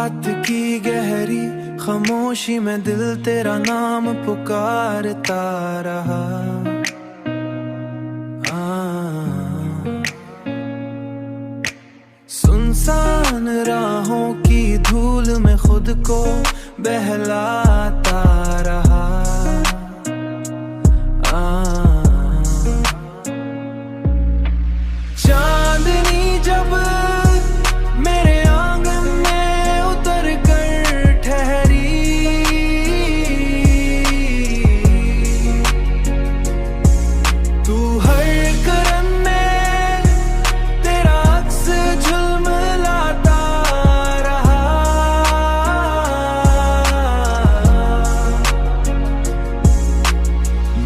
रात की गहरी खामोशी में दिल तेरा नाम पुकारता रहा। सुनसान राहों की धूल में खुद को बहलाता रहा। चांदनी जब मेरे आंगन में उतर कर ठहरी, तू हर करन में तेरा अक्स झुलमिलाता रहा।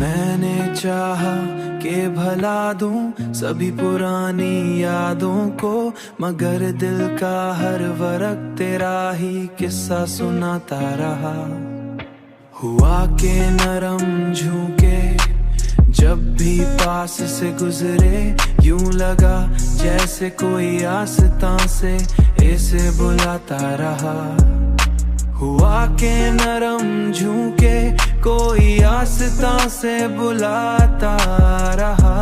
मैंने चाहा कि भला दूं सभी पुरानी यादों को, मगर दिल का हर वरक तेरा ही किस्सा सुनाता रहा। हुआ के नरम झूके जब भी पास से गुजरे, यूं लगा जैसे कोई आस्तां से इसे बुलाता रहा। हुआ के नरम झूके कोई आस्तां से बुलाता रहा।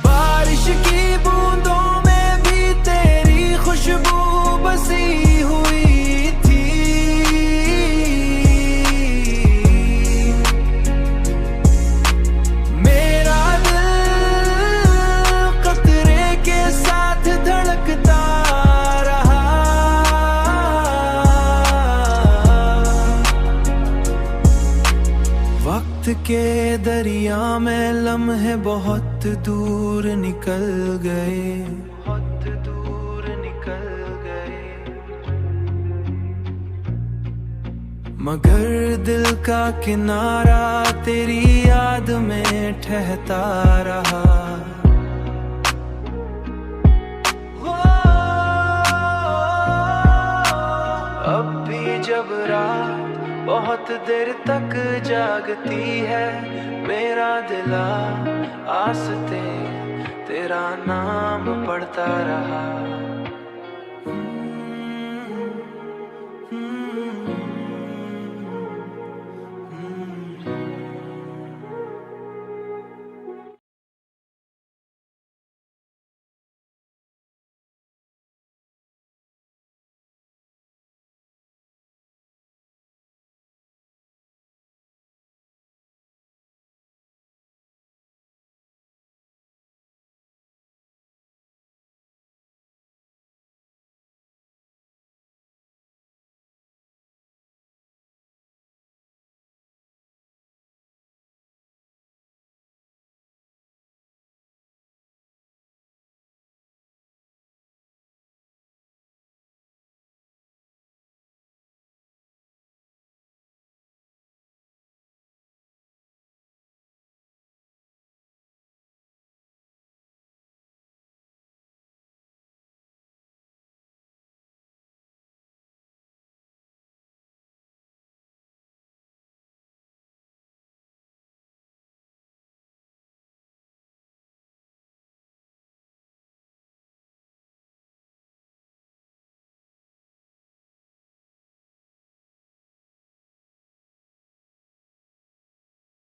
बारिश की बूंदों में भी तेरी खुशबू बसी हुई थी। मेरा दिल कतरे के साथ धड़कता रहा। वक्त के दरिया में लम्हे बहुत दूर निकल गए, बहुत दूर निकल गए, मगर दिल का किनारा तेरी याद में ठहता रहा। अब भी जब रात बहुत देर तक जागती है, मेरा दिला आस्ते तेरा नाम पढ़ता रहा।